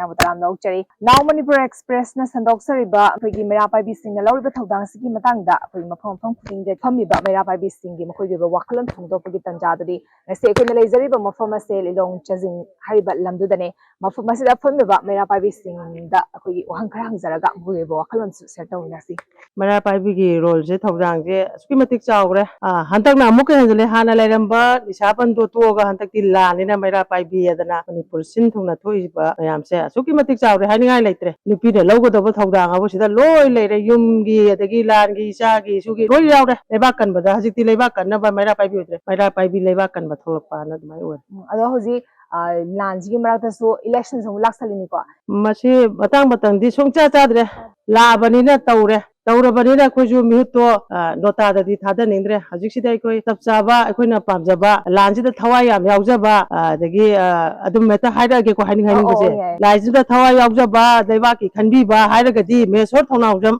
ꯃꯌꯥꯝꯕꯨ ꯇꯔꯥꯝꯅ ꯑꯣꯛꯆꯔꯤ ꯅꯥꯎ ꯃꯅꯤꯄꯨꯔ ꯑꯦꯛꯁꯄ꯭ꯔꯦꯁꯅ ꯁꯟꯗꯣꯛꯆꯔꯤꯕ ꯑꯩꯈꯣꯏꯒꯤ ꯃꯩꯔꯥ ꯄꯥꯏꯕꯤꯁꯤꯡꯅ ꯂꯧꯔꯤꯕ ꯊꯧꯗꯥꯡꯁꯤꯒꯤ ꯃꯇꯥꯡꯗ ꯑꯩꯈꯣꯏ ꯃꯐꯝ ꯈꯨꯗꯤꯡꯗ ꯐꯝꯃꯤꯕ ꯃꯩꯔꯥ ꯄꯥꯏꯕꯤꯁꯤꯡꯒꯤ ꯃꯈꯣꯏꯒꯤ ꯑꯣꯏꯕ ꯋꯥꯈꯜꯂꯣꯟ ꯐꯣꯡꯗꯣꯛꯄꯒꯤ ꯇꯥꯟꯖꯥꯗꯨꯗꯤ ꯉꯁꯤ ꯑꯩꯈꯣꯏꯅ ꯂꯩꯖꯔꯤꯕ ꯃꯐꯝ ꯑꯁꯦ ꯂꯤꯂꯣꯡ ꯆꯥꯖꯤꯡ ꯍꯥꯏꯔꯤꯕ ꯂꯝꯗꯨꯗꯅꯦ ꯃꯐꯝ ꯑꯁꯤꯗ ꯐꯝꯃꯤꯕ ꯃꯩꯔꯥ ꯄꯥꯏꯕꯤꯁꯤꯡꯗ ꯑꯩꯈꯣꯏꯒꯤ ꯋꯥꯍꯪ ꯈꯔ ꯍꯪꯖꯔꯒ ꯃꯈꯣꯏꯒꯤ ꯑꯣꯏꯕ ꯋꯥꯈꯜꯂꯣꯟꯁꯨ ꯁꯦꯌꯔ ꯇꯧꯃꯤꯟꯅꯁꯤ ꯃꯩꯔꯥ ꯄꯥꯏꯕꯤꯒꯤ ꯔꯣꯜꯁꯦ ꯊꯧꯗꯥꯡꯁꯦ ꯑꯁꯨꯛꯀꯤ ꯃꯇꯤꯛ ꯆꯥꯎꯈ꯭ꯔꯦ ꯍꯟꯗꯛꯅ ꯑꯃꯨꯛꯀ ꯍꯦꯟꯖꯤꯜꯂꯦ ꯍꯥꯟꯅ ꯂꯩꯔꯝꯕ ꯅꯤꯁꯥꯕꯟꯗꯣ ꯇꯣꯛꯑꯒ ꯍꯟꯗꯛꯇꯤ ꯂꯥꯟꯅꯤꯅ ꯃꯩꯔꯥ ꯄꯥꯏꯕꯤ ꯑꯗꯅ ꯃꯅꯤꯄꯨꯔ ꯁꯤꯟ ꯊꯨꯡꯅ ꯊꯣꯛꯏꯕ ꯃꯌꯥꯝꯁꯦ ꯑꯁꯨꯛꯀꯤ ꯃꯇꯤꯛ ꯆꯥꯎꯔꯦ ꯍꯥꯏꯅꯤꯡꯉꯥꯏ ꯂꯩꯇ꯭ꯔꯦ ꯅꯨꯄꯤꯅ ꯂꯧꯒꯗꯕ ꯊꯧꯗꯥꯡ ꯍꯥꯏꯕꯁꯤꯗ ꯂꯣꯏ ꯂꯩꯔꯦ ꯌꯨꯝꯒꯤ ꯑꯗꯒꯤ ꯂꯥꯟꯒꯤ ꯏꯆꯥꯒꯤ ꯏꯁꯨꯒꯤ ꯂꯣꯏ ꯌꯥꯎꯔꯦ ꯂꯩꯕꯥꯛ ꯀꯟꯕꯗ ꯍꯧꯖꯤꯛꯇꯤ ꯂꯩꯕꯥꯛ ꯀꯟꯅꯕ ꯃꯩꯔꯥ ꯄꯥꯏꯕꯤ ꯑꯣꯏꯗ꯭ꯔꯦ ꯃꯩꯔꯥ ꯄꯥꯏꯕꯤ ꯂꯩꯕꯥꯛ ꯀꯟꯕ ꯊꯣꯛꯂꯛꯄꯅ ꯑꯗꯨꯃꯥꯏꯅ ꯑꯣꯏꯔꯦ ꯑꯗꯣ ꯍꯧꯖꯤꯛ ꯂꯥꯟꯁꯤꯒꯤ ꯃꯔꯛꯇꯁꯨ ꯏꯂꯦꯛꯁꯟꯁꯨ ꯑꯃꯨꯛ ꯂꯥꯛꯁꯜꯂꯤꯅꯤꯀꯣ ꯃꯁꯤ ꯃꯇꯥꯡꯗꯤ ꯁꯨꯡꯆꯥ ꯆꯥꯗ꯭ꯔꯦ ꯂꯥꯛꯑꯕꯅꯤꯅ ꯇꯧꯔꯕꯅꯤꯅ ꯑꯩꯈꯣꯏꯁꯨ ꯃꯤꯍꯨꯠꯇꯣ ꯅꯣꯇꯥꯗꯗꯤ ꯊꯥꯗꯅꯤꯡꯗ꯭ꯔꯦ ꯍꯧꯖꯤꯛꯁꯤꯗ ꯑꯩꯈꯣꯏ ꯆꯞ ꯆꯥꯕ ꯑꯩꯈꯣꯏꯅ ꯄꯥꯝꯖꯕ ꯂꯥꯟꯁꯤꯗ ꯊꯋꯥꯏ ꯌꯥꯝ ꯌꯥꯎꯖꯕ ꯑꯗꯒꯤ ꯑꯗꯨꯝ ꯍꯦꯛꯇ ꯍꯥꯏꯔꯛꯑꯒꯦꯀꯣ ꯍꯥꯏꯅꯤꯡꯕꯁꯦ ꯌꯥꯏ ꯂꯥꯏꯁꯤꯗ ꯊꯋꯥꯏ ꯌꯥꯎꯖꯕ ꯂꯩꯕꯥꯛꯀꯤ ꯈꯟꯕꯤꯕ ꯍꯥꯏꯔꯒꯗꯤ ꯃꯦꯁꯣꯔ ꯊꯧꯅꯥꯎꯖꯝ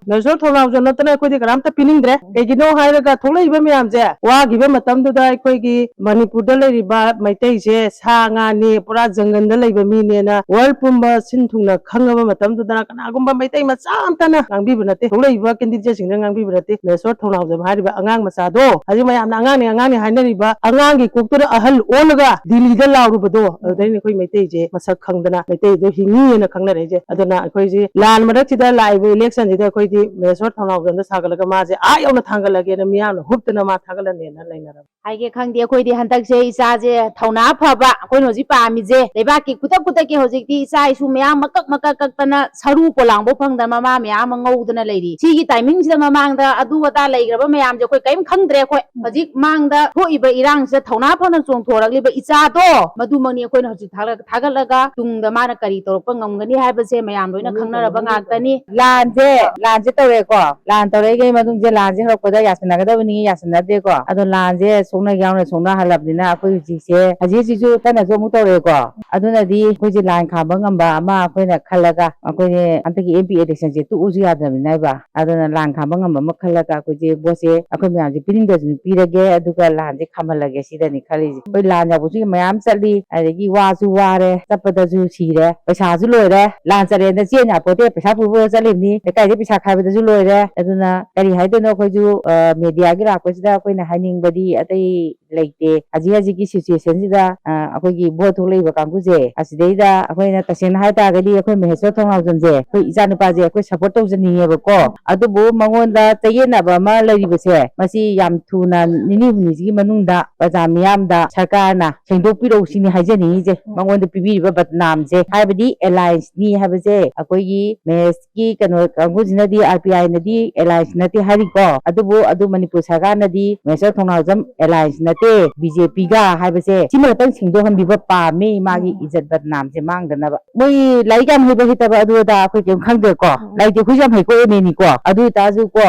ꯅꯠꯇꯅ ꯑꯩꯈꯣꯏꯗꯤ ꯀꯅꯥꯝꯇ ꯄꯤꯅꯤꯡꯗ꯭ꯔꯦ ꯀꯩꯒꯤꯅꯣ ꯍꯥꯏꯔꯒ ꯊꯣꯛꯂꯛꯏꯕ ꯃꯌꯥꯝꯁꯦ ꯋꯥꯈꯤꯕ ꯃꯇꯝꯗꯨꯗ ꯑꯩꯈꯣꯏꯒꯤ ꯃꯅꯤꯄꯨꯔꯗ ꯂꯩꯔꯤꯕ ꯃꯩꯇꯩꯁꯦ ꯁꯥ ꯉꯥꯅꯤ ꯄꯨꯔꯥ ꯖꯪꯒꯟꯗ ꯂꯩꯕ ꯃꯤꯅꯦꯅ ꯋꯥꯔꯜ ꯄꯨꯝꯕ ꯁꯤꯟ ꯊꯨꯡꯅ ꯈꯪꯉꯕ ꯃꯇꯝꯗꯨꯗ ꯀꯅꯥꯒꯨꯝꯕ ꯃꯩꯇꯩ ꯃꯆꯥ ꯑꯝꯇꯅ ꯉꯥꯡꯕꯤꯕ ꯅꯠꯇꯦ ꯊꯣꯛꯂꯛꯏꯕ ꯀꯦꯟꯗꯤꯗꯦꯠꯁꯤꯡꯅ ꯉꯥꯡꯕꯤꯕ ꯅꯠꯇꯦ ꯃꯦꯁꯣꯔ ꯊꯧꯅꯥꯎꯖꯝ ꯍꯥꯏꯔꯤꯕ ꯑꯉꯥꯡ ꯃꯆꯥꯗꯣ ꯍꯧꯖꯤꯛ ꯃꯌꯥꯝꯅ ꯑꯉꯥꯡꯅꯤ ꯍꯥꯏꯅꯔꯤꯕ ꯑꯉꯥꯡꯒꯤ ꯀꯣꯛꯇꯨꯗ ꯑꯍꯜ ꯑꯣꯜꯂꯒ ꯗꯤꯜꯂꯤꯗ ꯂꯥꯎꯔꯨꯕꯗꯣ ꯑꯗꯨꯗꯩꯅ ꯑꯩꯈꯣꯏ ꯃꯩꯇꯩꯁꯦ ꯃꯁꯛ ꯈꯪꯗꯅ ꯃꯩꯇꯩꯗꯣ ꯍꯤꯡꯉꯤꯅ ꯈꯪꯅꯔꯛꯏꯁꯦ ꯑꯗꯨꯅ ꯑꯩꯈꯣꯏꯁꯤ ꯂꯥꯟ ꯃꯔꯛꯁꯤꯗ ꯂꯥꯛꯏꯕ ꯏꯂꯦꯛꯁꯟꯁꯤꯗ ꯑꯩꯈꯣꯏꯗꯤ ꯃꯦꯁꯣꯔ ꯊꯧꯅꯥꯎꯖꯝꯗ ꯁꯥꯒꯠꯂꯒ ꯃꯥꯁꯦ ꯌꯧꯅ ꯊꯥꯡꯒꯠꯂꯒꯦꯅ ꯃꯤꯌꯥꯝꯅ ꯍꯨꯞꯇꯅ ꯃꯥ ꯊꯥꯒꯠꯂꯅꯦꯅ ꯂꯩꯅꯔꯕ ꯍꯥꯏꯒꯦ ꯈꯪꯗꯦ ꯑꯩꯈꯣꯏꯗꯤ ꯍꯟꯗꯛꯁꯦ ꯏꯆꯥꯁꯦ ꯊꯧꯅꯥ ꯐꯕ ꯑꯩꯈꯣꯏꯅ ꯍꯧꯖꯤꯛ ꯄꯥꯝꯃꯤꯁꯦ ꯂꯩꯕꯥꯛꯀꯤ ꯈꯨꯗꯛꯀꯤ ꯍꯧꯖꯤꯛꯇꯤ ꯏꯆꯥ ꯏꯁꯨ ꯃꯌꯥꯝ ꯃꯀꯛ ꯀꯛꯇꯅ ꯁꯔꯨ ꯄꯣꯂꯥꯡꯕ ꯐꯪꯗ ꯃꯃꯥ ꯃꯌꯥꯝ ꯑꯃ ꯉꯧꯗꯅ ꯂꯩꯔꯤ ꯁꯤꯒꯤ ꯇꯥꯏꯃꯤꯡꯁꯤꯗ ꯃꯃꯥꯡꯗ ꯑꯗꯨ ꯑꯗꯥ ꯂꯩꯈ꯭ꯔꯕ ꯃꯌꯥꯝꯁꯦ ꯑꯩꯈꯣꯏ ꯀꯔꯤꯝ ꯈꯪꯗ꯭ꯔꯦ ꯑꯩꯈꯣꯏ ꯍꯧꯖꯤꯛ ꯃꯥꯡꯗ ꯊꯣꯛꯏꯕ ꯏꯔꯥꯡꯁꯤꯗ ꯊꯧꯅꯥ ꯐꯅ ꯆꯣꯡꯊꯣꯔꯛꯂꯤꯕ ꯏꯆꯥꯗꯣ ꯃꯗꯨꯃꯛꯅꯤ ꯑꯩꯈꯣꯏꯅ ꯍꯧꯖꯤꯛ ꯊꯥꯒꯠꯂꯒ ꯇꯨꯡꯗ ꯃꯥꯅ ꯀꯔꯤ ꯇꯧꯔꯛꯄ ꯉꯝꯒꯅꯤ ꯍꯥꯏꯕꯁꯦ ꯃꯌꯥꯝ ꯂꯣꯏꯅ ꯈꯪꯅꯔꯕ ꯉꯥꯛꯇꯅꯤ ꯂꯥꯟꯁꯦ ꯇꯧꯔꯦꯀꯣ ꯂꯥꯟ ꯇꯧꯔꯛꯏꯉꯩ ꯃꯇꯨꯡꯁꯦ ꯂꯥꯟꯁꯦ ꯍꯧꯔꯛꯄꯗ ꯌꯥꯁꯟꯅꯒꯗꯕꯅꯤ ꯌꯥꯁꯟꯅꯗꯦꯀꯣ ꯑꯗꯣ ꯂꯥꯟꯁꯦ ꯁꯣꯛꯅ ꯌꯥꯎꯅ ꯁꯣꯛꯅꯍꯜꯂꯕꯅꯤꯅ ꯑꯩꯈꯣꯏ ꯍꯧꯖꯤꯛꯁꯤꯁꯨ ꯀꯟꯅꯁꯨ ꯑꯃꯨꯛ ꯇꯧꯔꯦꯀꯣ ꯑꯗꯨꯅꯗꯤ ꯑꯩꯈꯣꯏꯁꯦ ꯂꯥꯟ ꯈꯥꯝꯕ ꯉꯝꯕ ꯑꯃ ꯑꯩꯈꯣꯏꯅ ꯈꯜꯂꯒ ꯑꯩꯈꯣꯏꯅꯦ ꯍꯟꯗꯛꯀꯤ MP ꯏꯂꯦꯛꯁꯟꯁꯦ ꯇꯨꯎꯁꯨ ꯌꯥꯗ꯭ꯔꯕꯅꯤꯅ ꯑꯗꯨꯅ ꯂꯥꯟ ꯈꯥꯝꯕ ꯉꯝꯕ ꯑꯃ ꯈꯜꯂꯒ ꯑꯩꯈꯣꯏꯁꯦ ꯚꯣꯠꯁꯦ ꯑꯩꯈꯣꯏ ꯃꯌꯥꯝꯁꯦ ꯄꯤꯅꯤꯡꯗꯁꯨ ꯄꯤꯔꯒꯦ ꯑꯗꯨꯒ ꯂꯥꯟꯁꯦ ꯈꯥꯝꯍꯜꯂꯒꯦ ꯁꯤꯗꯅꯤ ꯈꯜꯂꯤꯁꯦ ꯑꯩꯈꯣꯏ ꯂꯥꯟ ꯌꯥꯎꯕꯁꯨ ꯃꯌꯥꯝ ꯆꯠꯂꯤ ꯑꯗꯒꯤ ꯋꯥꯁꯨ ꯋꯥꯔꯦ ꯆꯠꯄꯗꯁꯨ ꯁꯤꯔꯦ ꯄꯩꯁꯥꯁꯨ ꯂꯣꯏꯔꯦ ꯂꯥꯟ ꯆꯠꯂꯦꯅ ꯆꯦꯟ ꯌꯥꯄꯣꯠꯇꯦ ꯄꯩꯁꯥ ꯄꯨꯔ ꯆꯠꯂꯤꯕꯅꯤ ꯂꯩꯀꯥꯏꯗ ꯄꯩꯁꯥ ꯈꯥꯏꯕꯗꯁꯨ ꯂꯣꯏꯔꯦ ꯑꯗꯨꯅ ꯀꯔꯤ ꯍꯥꯏꯗꯣꯏꯅꯣ ꯑꯩꯈꯣꯏꯁꯨ ꯃꯦꯗꯤꯌꯥꯒꯤ ꯂꯥꯛꯄꯁꯤꯗ ꯑꯩꯈꯣꯏꯅ ꯍꯥꯏꯅꯤꯡꯕꯗꯤ ꯑꯇꯩ ꯂꯩꯇꯦ ꯍꯧꯖꯤꯛꯀꯤ ꯁꯤꯆꯨꯋꯦꯁꯟꯁꯤꯗ ꯑꯩꯈꯣꯏꯒꯤ ꯚꯣꯠ ꯊꯣꯛꯂꯛꯏꯕ ꯀꯥꯡꯕꯨꯁꯦ ꯑꯁꯤꯗꯩꯗ ꯑꯩꯈꯣꯏꯅ ꯇꯁꯦꯡꯅ ꯍꯥꯏꯇꯥꯔꯒꯗꯤ ꯑꯩꯈꯣꯏ ꯃꯍꯦꯁꯣꯔ ꯊꯧꯅꯥꯎꯖꯝꯁꯦ ꯑꯩꯈꯣꯏ ꯏꯆꯥ ꯅꯨꯄꯥꯁꯦ ꯑꯩꯈꯣꯏ ꯁꯞꯄꯣꯔꯠ ꯇꯧꯖꯅꯤꯡꯉꯦꯕꯀꯣ ꯑꯗꯨꯕꯨ ꯃꯉꯣꯟꯗ ꯆꯌꯦꯠꯅꯕ ꯑꯃ ꯂꯩꯔꯤꯕꯁꯦ ꯃꯁꯤ ꯌꯥꯝ ꯊꯨꯅ ꯅꯤꯅꯤ ꯍꯨꯝꯅꯤꯁꯤꯒꯤ ꯃꯅꯨꯡꯗ ꯄ꯭ꯔꯖꯥ ꯃꯤꯌꯥꯝꯗ ꯁꯔꯀꯥꯔꯅ ꯁꯦꯡꯗꯣꯛꯄꯤꯔꯛꯎ ꯁꯤꯅꯤ ꯍꯥꯏꯖꯅꯤꯡꯉꯤꯁꯦ ꯃꯉꯣꯟꯗ ꯄꯤꯕꯤꯔꯤꯕ ꯕꯗꯅꯥꯝꯁꯦ ꯍꯥꯏꯕꯗꯤ ꯑꯦꯂꯥꯏꯟꯁꯅꯤ ꯍꯥꯏꯕꯁꯦ ꯑꯩꯈꯣꯏꯒꯤ ꯃꯦꯁꯀꯤ ꯀꯩꯅꯣ ꯀꯥꯡꯕꯨꯁꯤꯅꯗꯤ RPIꯅꯗꯤ ꯑꯦꯂꯥꯏꯟꯁ ꯅꯠꯇꯦ ꯍꯥꯏꯔꯤꯀꯣ ꯑꯗꯨꯕꯨ ꯃꯅꯤꯄꯨꯔ ꯁꯔꯀꯥꯔꯅꯗꯤ ꯃꯦꯁꯣꯔ ꯊꯧꯅꯥꯎꯖꯝ ꯑꯦꯂꯥꯏꯟꯁ ꯅꯠꯇꯦ BJPꯒ ꯍꯥꯏꯕꯁꯦ ꯁꯤꯃ ꯈꯛꯇꯪ ꯁꯦꯡꯗꯣꯛꯍꯟꯕꯤꯕ ꯄꯥꯝꯃꯤ ꯃꯥꯒꯤ ꯏꯖꯠ ꯕꯗꯅꯥꯝꯁꯦ ꯃꯥꯡꯗꯅꯕ ꯃꯣꯏ ꯂꯥꯏꯔꯤꯛ ꯌꯥꯝ ꯍꯩꯕ ꯍꯩꯇꯕ ꯑꯗꯨ ꯑꯗꯥ ꯑꯩꯈꯣꯏ ꯀꯩꯝ ꯈꯪꯗꯦꯀꯣ ꯂꯥꯏꯔꯤꯛꯇꯤ ꯑꯩꯈꯣꯏꯁꯨ ꯌꯥꯝ ꯍꯩꯀꯣ MAꯅꯤꯀꯣ ꯑꯗꯨ ꯑꯣꯏꯇꯥꯔꯁꯨ ꯀꯣ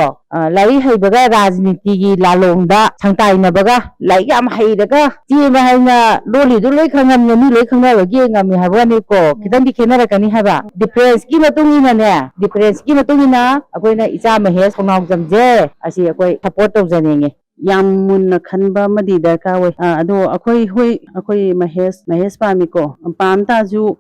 ꯂꯥꯏꯔꯤꯛ ꯍꯩꯕꯒ ꯔꯥꯖꯅꯤꯇꯤꯒꯤ ꯂꯥꯂꯣꯡꯗ ꯁꯪꯇꯥꯏꯅꯕꯒ ꯂꯥꯏꯔꯤꯛ ꯌꯥꯝ ꯍꯩꯔꯒ ꯆꯦꯟꯕ ꯍꯥꯏꯅ ꯂꯣꯜꯂꯤꯗꯨ ꯂꯣꯏ ꯈꯪꯉꯝꯅꯤ ꯃꯤ ꯂꯣꯏ ꯈꯪꯅꯕꯒꯤ ꯉꯝꯃꯤ ꯍꯥꯏꯕ ꯋꯥꯅꯤꯀꯣ ꯈꯤꯇꯪꯗꯤ ꯈꯦꯠꯅꯔꯛꯀꯅꯤ ꯍꯥꯏꯕ ꯗꯤꯐꯔꯦꯟꯁꯀꯤ ꯃꯇꯨꯡ ꯏꯟꯅ ꯑꯩꯈꯣꯏꯅ ꯏꯆꯥ ꯃꯍꯦꯁ ꯊꯧꯅꯥꯎꯖꯝꯁꯦ ꯑꯁꯤ ꯑꯩꯈꯣꯏ ꯁꯞꯄꯣꯔꯠ ꯇꯧꯖꯅꯤꯡꯉꯤ ꯌꯥꯝ ꯃꯨꯟꯅ ꯈꯟꯕ ꯑꯃꯗꯤ ꯗꯔꯀꯥꯔ ꯑꯣꯏ ꯑꯗꯣ ꯑꯩꯈꯣꯏ ꯃꯍꯦꯁ ꯄꯥꯝꯃꯤꯀꯣ ꯄꯥꯝ ꯇꯥꯔꯁꯨ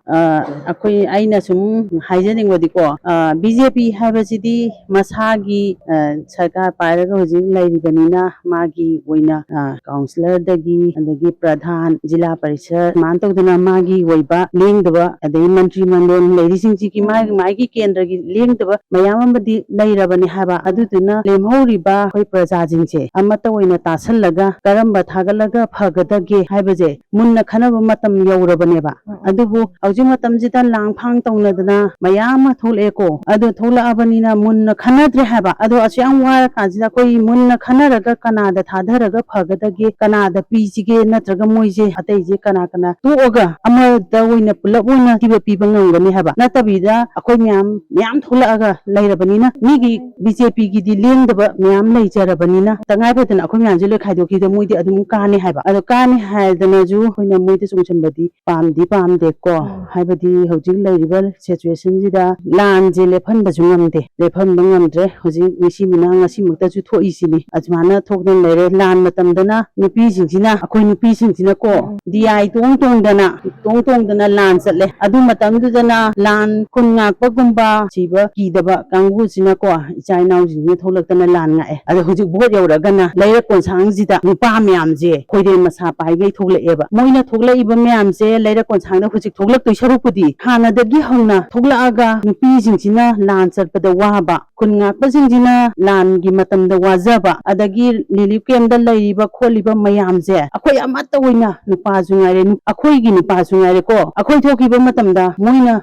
ꯑꯩꯅ ꯁꯨꯝ ꯍꯥꯏꯖꯅꯤꯡꯕꯗꯤꯀꯣ BJP ꯍꯥꯏꯕꯁꯤꯗꯤ ꯃꯁꯥꯒꯤ ꯁꯔꯀꯥꯔ ꯄꯥꯏꯔꯒ ꯍꯧꯖꯤꯛ ꯂꯩꯔꯤꯕꯅꯤꯅ ꯃꯥꯒꯤ ꯑꯣꯏꯅ ꯀꯥꯎꯟꯁꯤꯂꯔꯗꯒꯤ ꯑꯗꯒꯤ ꯄ꯭ꯔꯙꯥꯟ ꯖꯤꯂꯥ ꯄꯔꯤꯁꯠ ꯁꯨꯃꯥꯏꯅ ꯇꯧꯗꯅ ꯃꯥꯒꯤ ꯑꯣꯏꯕ ꯂꯦꯡꯗꯕ ꯑꯗꯒꯤ ꯃꯟꯇ꯭ꯔꯤ ꯃꯟꯗꯣꯟ ꯂꯩꯔꯤꯁꯤꯡꯁꯤꯒꯤ ꯃꯥꯒꯤ ꯀꯦꯟꯗ꯭ꯔꯒꯤ ꯂꯦꯡꯗꯕ ꯃꯌꯥꯝ ꯑꯃꯗꯤ ꯂꯩꯔꯕꯅꯤ ꯍꯥꯏꯕ ꯑꯗꯨꯗꯨꯅ ꯂꯦꯝꯍꯧꯔꯤꯕ ꯑꯩꯈꯣꯏ ꯄ꯭ꯔꯖꯥꯁꯤꯡꯁꯦ ꯑꯃꯠꯇ ꯑꯣꯏꯅ ꯇꯥꯁꯜꯂꯒ ꯀꯔꯝꯕ ꯊꯥꯒꯠꯂꯒ ꯐꯒꯗꯒꯦ ꯍꯥꯏꯕꯁꯦ ꯃꯨꯟꯅ ꯈꯟꯅꯕ ꯃꯇꯝ ꯌꯧꯔꯕꯅꯦꯕ ꯑꯗꯨꯕꯨ ꯍꯧꯖꯤꯛ ꯃꯇꯝꯁꯤꯗ ꯂꯥꯡꯐꯥꯡ ꯇꯧꯅꯗꯅ ꯃꯌꯥꯝ ꯑꯃ ꯊꯣꯛꯂꯛꯑꯦꯀꯣ ꯑꯗꯨ ꯊꯣꯛꯂꯛꯑꯕꯅꯤꯅ ꯃꯨꯟꯅ ꯈꯟꯅꯗ꯭ꯔꯦ ꯍꯥꯏꯕ ꯑꯗꯣ ꯑꯁꯨꯛ ꯋꯥꯔ ꯀꯥꯟꯁꯤꯗ ꯑꯩꯈꯣꯏ ꯃꯨꯟꯅ ꯈꯟꯅꯔꯒ ꯀꯅꯥꯗ ꯊꯥꯗꯔꯒ ꯐꯒꯗꯒꯦ ꯀꯅꯥꯗ ꯄꯤꯁꯤꯒꯦ नत्रगा मोइजे अतैजे कना कना तोगा अमरदा ओइना पुलप ओइना पीबा ngangani haba natabida akoi myam thulaga lairabanina migi BJP gi di lengdaba myam lei jarabanina tangai ꯅꯠꯇꯅ ꯑꯩꯈꯣꯏ ꯃꯌꯥꯝꯁꯦ ꯂꯣꯏ ꯈꯥꯏꯗꯣꯛꯈꯤꯗ ꯃꯣꯏꯗꯤ ꯑꯗꯨꯝ ꯀꯥꯅꯤ ꯍꯥꯏꯕ ꯑꯗꯣ ꯀꯥꯅꯤ ꯍꯥꯏꯗꯅꯁꯨ ꯑꯩꯈꯣꯏꯅ ꯃꯣꯏꯗ ꯆꯣꯡꯁꯤꯟꯕꯗꯤ ꯄꯥꯝꯗꯦꯀꯣ ꯍꯥꯏꯕꯗꯤ ꯍꯧꯖꯤꯛ ꯂꯩꯔꯤꯕ ꯁꯤꯆꯨꯋꯦꯁꯟꯁꯤꯗ ꯂꯥꯟꯁꯦ ꯂꯦꯞꯍꯟꯕꯁꯨ ꯉꯝꯗꯦ ꯂꯦꯞꯍꯟꯕ ꯉꯝꯗ꯭ꯔꯦ ꯍꯧꯖꯤꯛ ꯉꯁꯤꯃꯤꯅ ꯉꯁꯤꯃꯛꯇꯁꯨ ꯊꯣꯛꯏꯁꯤꯅꯤ ꯑꯁꯨꯃꯥꯏꯅ ꯊꯣꯛꯗꯅ ꯂꯩꯔꯦ ꯂꯥꯟ ꯃꯇꯝꯗꯅ ꯅꯨꯄꯤꯁꯤꯡꯁꯤꯅ ꯑꯩꯈꯣꯏ ꯅꯨꯄꯤꯁꯤꯡꯁꯤꯅꯀꯣ DI ꯇꯣꯡꯗꯅ ꯂꯥꯟ ꯆꯠꯂꯦ ꯑꯗꯨ ꯃꯇꯝꯗꯨꯗꯅ ꯂꯥꯟ ꯈꯨꯟ ꯉꯥꯛꯄꯒꯨꯝꯕ ꯁꯤꯕ ꯀꯤꯗꯕ ꯀꯥꯡꯕꯨꯁꯤꯅꯀꯣ ꯏꯆꯥ ꯏꯅꯥꯎꯁꯤꯡꯁꯤꯅ ꯊꯣꯛꯂꯛꯇꯅ ꯂꯥꯟ ꯉꯥꯛꯑꯦ ꯑꯗꯣ ꯍꯧꯖꯤꯛ ꯚꯣꯠ ꯌꯧꯔꯒꯅ ꯂꯩꯔꯛ ꯀꯣꯟꯁꯥꯡꯁꯤꯗ ꯅꯨꯄꯥ ꯃꯌꯥꯝꯁꯦ ꯈꯣꯏꯔꯦꯟ ꯃꯁꯥ ꯄꯥꯏꯒꯩ ꯊꯣꯛꯂꯛꯑꯦꯕ ꯃꯣꯏꯅ ꯊꯣꯛꯂꯛꯏꯕ ꯃꯌꯥꯝꯁꯦ ꯂꯩꯔꯛ ꯀꯣꯟꯁꯥꯡꯗ ꯍꯧꯖꯤꯛ ꯊꯣꯛꯂꯛꯇꯣꯏ ꯁꯔꯨꯛꯄꯨꯗꯤ ꯍꯥꯟꯅꯗꯒꯤ ꯍꯧꯅ ꯊꯣꯛꯂꯛꯑꯒ ꯅꯨꯄꯤꯁꯤꯡꯁꯤꯅ ꯂꯥꯟ ꯆꯠꯄꯗ ꯋꯥꯕ ꯈꯨꯟ ꯉꯥꯛꯄꯁꯤꯡꯁꯤꯅ ꯂꯥꯟꯒꯤ ꯃꯇꯝꯗ ꯋꯥꯖꯕ ꯑꯗꯒꯤ ꯔꯤꯂꯤꯐ ꯀꯦꯝꯞꯗ ꯂꯩꯔꯤꯕ ꯈꯣꯠꯂꯤꯕ ꯃꯌꯥꯝꯁꯦ ꯑꯩꯈꯣꯏ ꯑꯃꯠꯇ ꯑꯣꯏꯅ ꯅꯨꯄꯥꯁꯨ ꯉꯥꯏꯔꯦ ꯑꯩꯈꯣꯏꯒꯤ ꯅꯨꯄꯥꯁꯨ ꯉꯥꯏꯔꯦꯀꯣ ꯑꯩꯈꯣꯏ ꯊꯣꯛꯈꯤꯕ ꯃꯇꯝꯗ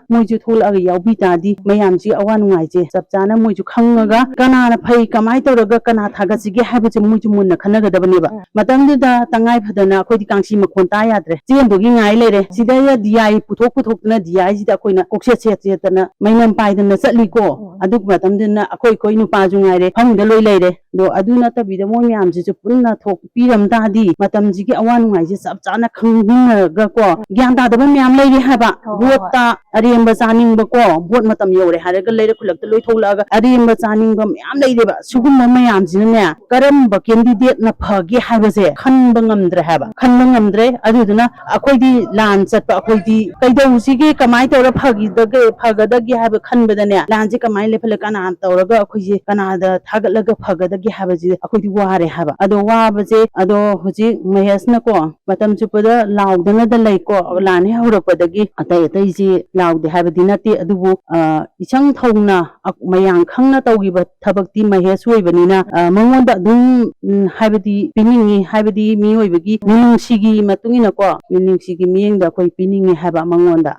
ꯃꯣꯏꯁꯨ ꯊꯣꯛꯂꯛꯑꯒ ꯌꯥꯎꯕꯤ ꯇꯥꯔꯗꯤ ꯃꯌꯥꯝꯁꯤ ꯑꯋꯥ ꯅꯨꯡꯉꯥꯏꯁꯦ ꯆꯞ ꯆꯥꯅ ꯃꯣꯏꯁꯨ ꯈꯪꯉꯒ ꯀꯅꯥꯅ ꯐꯩ ꯀꯃꯥꯏꯅ ꯇꯧꯔꯒ ꯀꯅꯥ ꯊꯥꯒꯠꯁꯤꯒꯦ ꯍꯥꯏꯕꯁꯦ ꯃꯣꯏꯁꯨ ꯃꯨꯟꯅ ꯈꯟꯅꯒꯗꯕꯅꯦꯕ ꯃꯇꯝꯗꯨꯗ ꯇꯉꯥꯏ ꯐꯗꯅ ꯑꯩꯈꯣꯏꯗꯤ ꯀꯥꯡꯁꯤ ꯃꯈꯣꯟ ꯇꯥ ꯌꯥꯗ꯭ꯔꯦ ꯆꯦꯟꯕꯒꯤ ꯉꯥꯏ ꯂꯩꯔꯦ ꯁꯤꯗ DI ꯄꯨꯊꯣꯛꯇꯅ DIꯁꯤꯗ ꯑꯩꯈꯣꯏꯅ ꯀꯣꯛꯁꯦꯠ ꯁꯦꯠꯇꯅ ꯃꯩꯅꯝ ꯄꯥꯏꯗꯅ ꯆꯠꯂꯤꯀꯣ ꯑꯗꯨ ꯃꯇꯝꯗꯨꯅ ꯑꯩꯈꯣꯏ ꯅꯨꯄꯥꯁꯨ ꯉꯥꯏꯔꯦ ꯐꯃꯨꯡꯗ ꯂꯣꯏ ꯂꯩꯔꯦ ꯑꯗꯣ ꯑꯗꯨ ꯅꯠꯇꯕꯤꯗ ꯃꯣꯏ ꯃꯌꯥꯝꯁꯤꯁꯨ ꯄꯨꯟꯅ ꯄꯤꯔꯝ ꯇꯥꯔꯗꯤ ꯃꯇꯝꯁꯤꯒꯤ ꯑꯋꯥ ꯅꯨꯡꯉꯥꯏꯁꯦ ꯆꯞ ꯆꯥꯅ ꯈꯪꯃꯤꯟꯅꯔꯒꯀꯣ ꯒ꯭ꯌꯥꯟ ꯇꯥꯗꯕ ꯃꯌꯥꯝ ꯂꯩꯔꯤ ꯍꯥꯏꯕ ꯚꯣꯠꯇ ꯑꯔꯦꯝꯕ ꯆꯥꯅꯤꯡꯕꯀꯣ ꯚꯣꯠ ꯃꯇꯝ ꯌꯧꯔꯦ ꯍꯥꯏꯔꯒ ꯂꯩꯔꯛ ꯈꯨꯜꯂꯛꯇ ꯂꯣꯏ ꯊꯣꯛꯂꯛꯑꯒ ꯑꯔꯦꯝꯕ ꯆꯥꯅꯤꯡꯕ ꯃꯌꯥꯝ ꯂꯩꯔꯦꯕ ꯁꯤꯒꯨꯝꯕ ꯃꯌꯥꯝꯁꯤꯅꯅꯦ ꯀꯔꯝꯕ ꯀꯦꯟꯗꯤꯗꯦꯠꯅ ꯐꯒꯦ ꯍꯥꯏꯕꯁꯦ ꯈꯟꯕ ꯉꯝꯗ꯭ꯔꯦ ꯍꯥꯏꯕ ꯈꯟꯕ ꯉꯝꯗ꯭ꯔꯦ ꯑꯗꯨꯗꯨꯅ ꯑꯩꯈꯣꯏꯗꯤ ꯂꯥꯟ ꯆꯠꯄ ꯑꯩꯈꯣꯏꯗꯤ ꯀꯩꯗꯧꯁꯤꯒꯦ ꯀꯃꯥꯏꯅ ꯇꯧꯔ ꯐꯒꯗꯒꯦ ꯍꯥꯏꯕ ꯈꯟꯕꯗꯅꯦ ꯂꯥꯟꯁꯦ ꯀꯃꯥꯏꯅ ꯂꯦꯞꯍꯜꯂ ꯀꯅꯥ ꯇꯧꯔꯒ ꯑꯩꯈꯣꯏꯁꯦ ꯀꯅꯥꯗ ꯊꯥꯒꯠꯂꯒ ꯐꯒꯗꯒꯦ ꯍꯥꯏꯕꯁꯤꯗꯤ ꯑꯩꯈꯣꯏꯗꯤ ꯋꯥꯔꯦ ꯍꯥꯏꯕ ꯑꯗꯣ ꯋꯥꯕꯁꯦ ꯑꯗꯣ ꯍꯧꯖꯤꯛ ꯃꯍꯦꯁꯅꯀꯣ ꯃꯇꯝ ꯆꯨꯞꯄꯗ ꯂꯥꯎꯗꯅꯗ ꯂꯩꯀꯣ ꯂꯥꯟ ꯍꯦꯛ ꯍꯧꯔꯛꯄꯗꯒꯤ ꯑꯇꯩꯁꯤ ꯂꯥꯎꯗꯦ ꯍꯥꯏꯕꯗꯤ ꯅꯠꯇꯦ ꯑꯗꯨꯕꯨ ꯏꯆꯪ ꯊꯧꯅ ꯃꯌꯥꯝ ꯈꯪꯅ ꯇꯧꯈꯤꯕ ꯊꯕꯛꯇꯤ ꯃꯍꯦꯁ ꯑꯣꯏꯕꯅꯤꯅ ꯃꯉꯣꯟꯗ ꯑꯗꯨꯝ ꯍꯥꯏꯕꯗꯤ ꯄꯤꯅꯤꯡꯉꯤ ꯍꯥꯏꯕꯗꯤ ꯃꯤꯑꯣꯏꯕꯒꯤ ꯃꯤꯅꯨꯡꯁꯤꯒꯤ ꯃꯇꯨꯡ ꯏꯟꯅꯀꯣ ꯃꯤꯅꯨꯡꯁꯤꯒꯤ ꯃꯤꯠꯌꯦꯡꯗ ꯑꯩꯈꯣꯏ ꯄꯤꯅꯤꯡꯉꯤ ꯍꯥꯏꯕ ꯃꯉꯣꯟꯗ